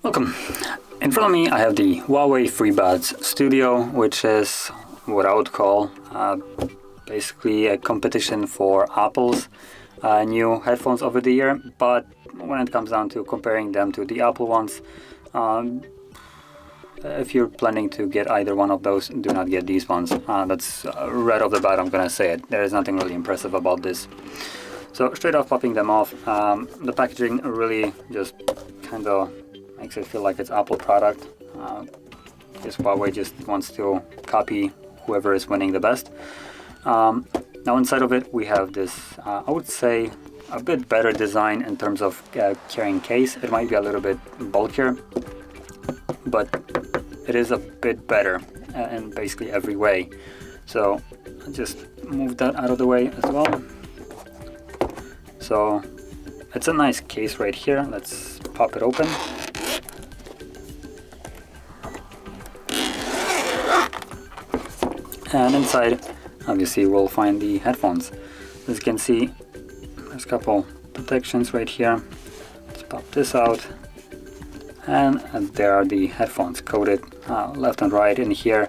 Welcome. In front of me I have the HUAWEI FreeBuds Studio, which is what I would call basically a competition for Apple's new headphones over the year. But when it comes down to comparing them to the Apple ones, if you're planning to get either one of those, do not get these ones. That's right off the bat, I'm gonna say it. There is nothing really impressive about this. So straight off popping them off, the packaging really just kind of makes it feel like it's Apple product. This Huawei just wants to copy whoever is winning the best. Now inside of it we have this, I would say, a bit better design in terms of carrying case. It might be a little bit bulkier, but it is a bit better in basically every way. So I'll just move that out of the way as well. So it's a nice case right here. Let's pop it open. And inside, obviously, we'll find the headphones. As you can see, there's a couple protections right here. Let's pop this out. And there are the headphones coated left and right in here.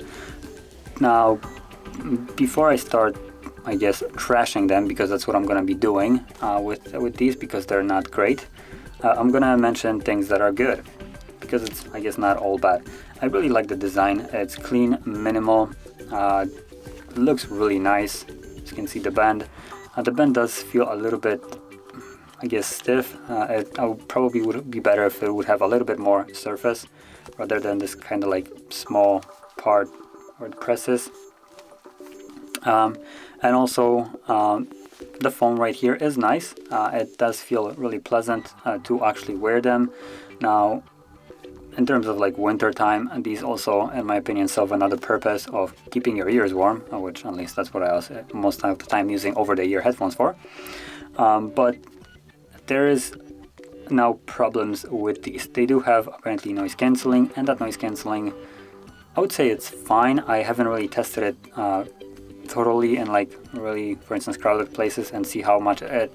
Now, before I start, I guess, trashing them, because that's what I'm going to be doing with these, because they're not great, I'm going to mention things that are good, because it's, I guess, not all bad. I really like the design. It's clean, minimal, looks really nice. As you can see, the band does feel a little bit, I guess, stiff. Probably would be better if it would have a little bit more surface rather than this kind of like small part where it presses. And also the foam right here is nice. It does feel really pleasant to actually wear them. Now, in terms of like winter time, these also, in my opinion, serve another purpose of keeping your ears warm, which at least that's what I was most of the time using over-the-ear headphones for. But there is now problems with these. They do have apparently noise cancelling, and that noise cancelling, I would say it's fine. I haven't really tested it thoroughly in like really, for instance, crowded places and see how much it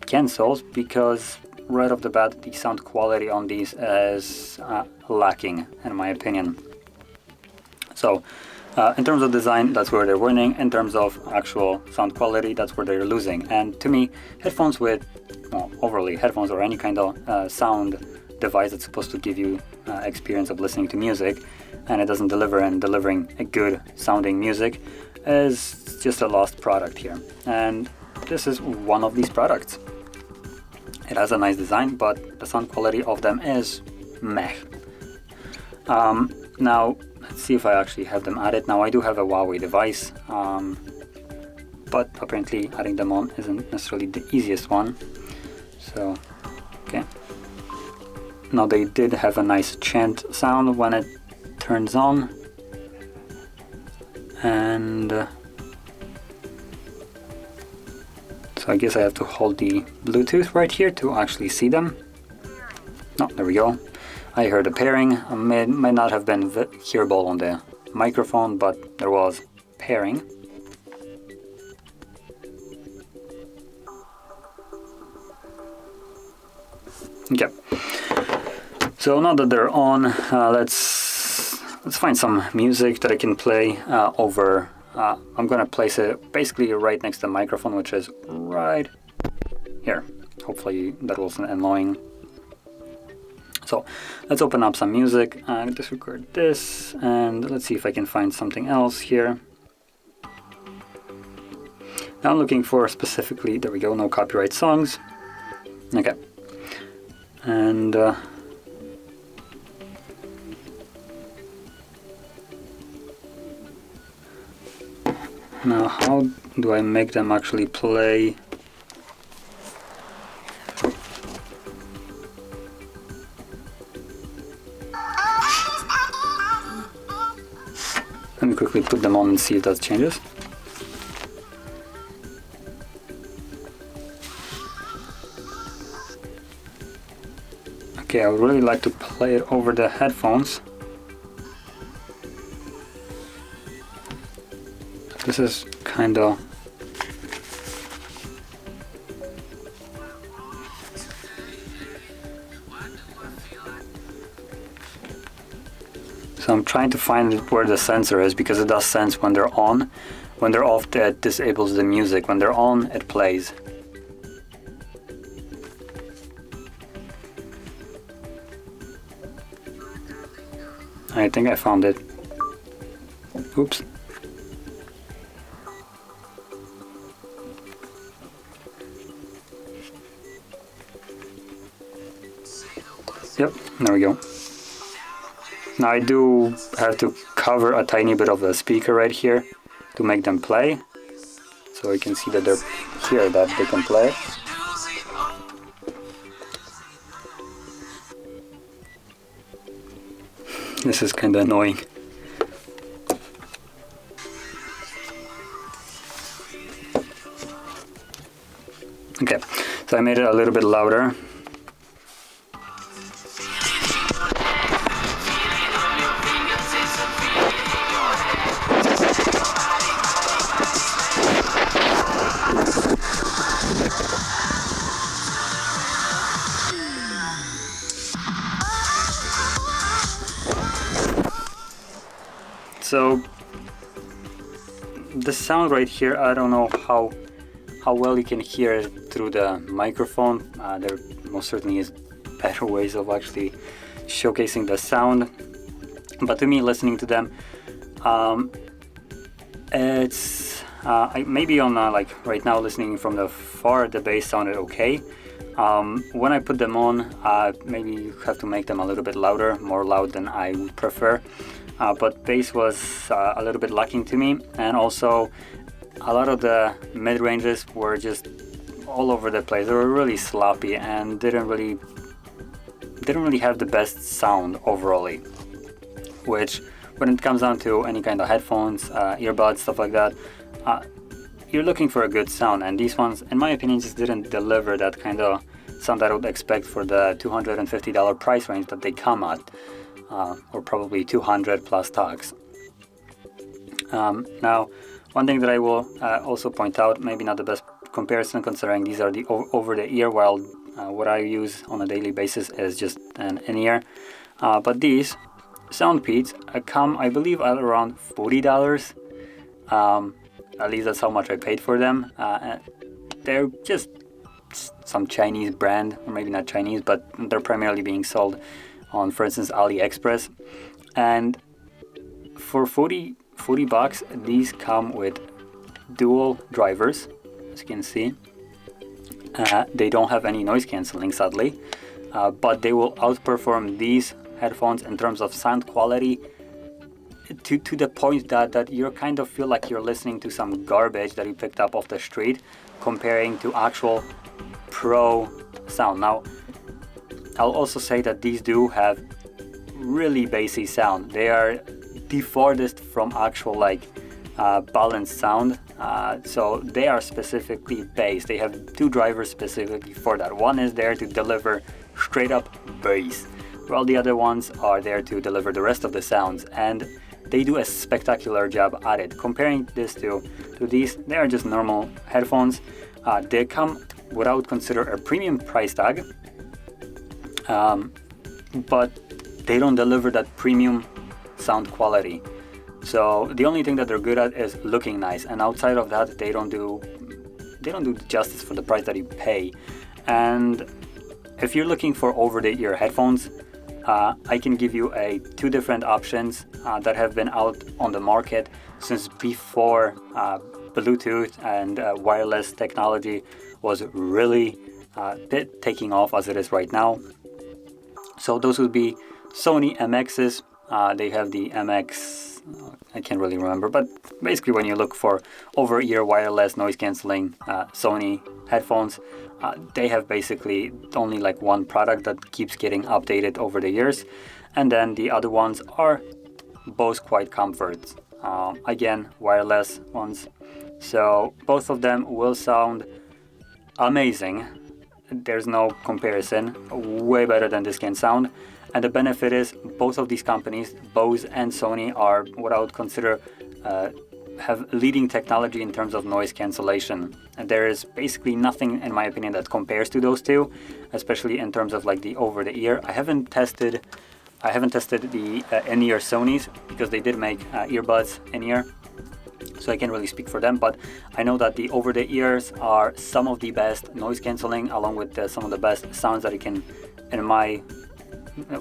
cancels, because right off the bat the sound quality on these is lacking, in my opinion. So in terms of design, that's where they're winning. In terms of actual sound quality, that's where they're losing. And to me, headphones with, well, overlay headphones or any kind of sound device that's supposed to give you experience of listening to music, and it doesn't deliver, and delivering a good sounding music is just a lost product here. And this is one of these products. It has a nice design, but the sound quality of them is meh. Now, let's see if I actually have them added. Now, I do have a Huawei device, but apparently adding them on isn't necessarily the easiest one. So, okay. Now, they did have a nice chant sound when it turns on. And so I guess I have to hold the Bluetooth right here to actually see them. Oh, there we go. I heard a pairing. It might not have been hearable on the microphone, but there was pairing. Okay. So now that they're on, let's find some music that I can play over. I'm gonna place it basically right next to the microphone, which is right here. Hopefully that wasn't annoying. So let's open up some music. Disregard this, and let's see if I can find something else here. Now I'm looking for specifically, there we go, no copyright songs. Okay. And now how do I make them actually play? Let me quickly put them on and see if that changes. Okay, I would really like to play it over the headphones. This is kind of So I'm trying to find where the sensor is, because it does sense when they're on. When they're off, it disables the music. When they're on, it plays. I think I found it. Oops. Yep, there we go. Now I do have to cover a tiny bit of the speaker right here to make them play. So you can see that they're here, that they can play. This is kind of annoying. Okay, so I made it a little bit louder. So the sound right here, I don't know how well you can hear it through the microphone. There most certainly is better ways of actually showcasing the sound, but to me, listening to them, it's maybe on like right now, listening from the far, the bass sounded okay. When I put them on, maybe you have to make them a little bit louder, more loud than I would prefer. But bass was a little bit lacking to me, and also a lot of the mid-ranges were just all over the place. They were really sloppy and didn't really have the best sound overall, which when it comes down to any kind of headphones, earbuds, stuff like that, you're looking for a good sound, and these ones, in my opinion, just didn't deliver that kind of sound that I would expect for the $250 price range that they come at, or probably 200 plus tax. Now, one thing that I will also point out, maybe not the best comparison considering these are the over-the-ear, while what I use on a daily basis is just an in-ear. But these Soundpeats come, I believe, at around $40. At least that's how much I paid for them. They're just some Chinese brand, or maybe not Chinese, but they're primarily being sold on, for instance, AliExpress. And for 40 bucks, these come with dual drivers, as you can see. They don't have any noise cancelling, sadly, but they will outperform these headphones in terms of sound quality to the point that you kind of feel like you're listening to some garbage that you picked up off the street, comparing to actual pro sound. Now, I'll also say that these do have really bassy sound. They are the farthest from actual balanced sound, so they are specifically bass. They have two drivers specifically for that. One is there to deliver straight up bass, while the other ones are there to deliver the rest of the sounds, and they do a spectacular job at it. Comparing this to these, they are just normal headphones. They come what I would consider a premium price tag, but they don't deliver that premium sound quality. So the only thing that they're good at is looking nice, and outside of that, they don't do justice for the price that you pay. And if you're looking for over-the-ear headphones, I can give you two different options that have been out on the market since before Bluetooth and wireless technology was really taking off as it is right now. So those would be Sony MXs. They have the MX, I can't really remember, but basically when you look for over-ear wireless noise cancelling Sony headphones, they have basically only one product that keeps getting updated over the years, and then the other ones are both quite comfort. Again, wireless ones. So both of them will sound amazing. There's no comparison. Way better than this can sound. And the benefit is both of these companies, Bose and Sony, are what I would consider have leading technology in terms of noise cancellation. And there is basically nothing, in my opinion, that compares to those two, especially in terms of the over-the-ear. I haven't tested I haven't tested the in-ear Sonys because they did make earbuds in-ear, so I can't really speak for them, but I know that the over-the-ears are some of the best noise cancelling, along with some of the best sounds that it can, in my,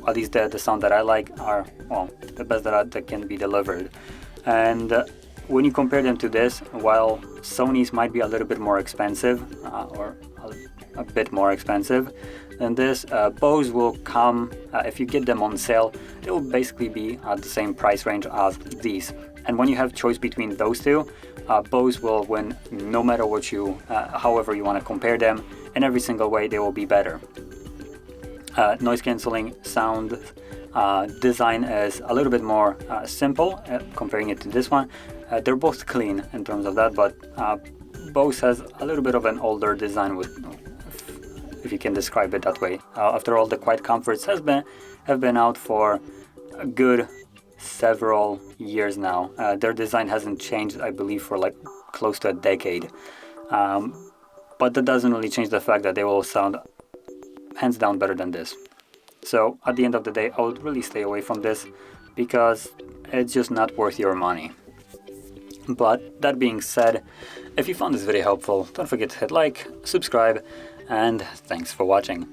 at least the sound that I like, are, well, the best that can be delivered. And when you compare them to this, while Sony's might be a little bit more expensive, or a bit more expensive than this, Bose will come, if you get them on sale, they will basically be at the same price range as these. And when you have choice between those two, Bose will win no matter what you, however you want to compare them. In every single way, they will be better. Noise cancelling sound design is a little bit more simple, comparing it to this one. They're both clean in terms of that, but Bose has a little bit of an older design, with, if you can describe it that way. After all, the Quiet Comforts have been out for a good several years now. Their design hasn't changed, I believe, for like close to a decade. But that doesn't really change the fact that they will sound hands down better than this. So at the end of the day, I would really stay away from this because it's just not worth your money. But that being said, if you found this video helpful, don't forget to hit like, subscribe, and thanks for watching.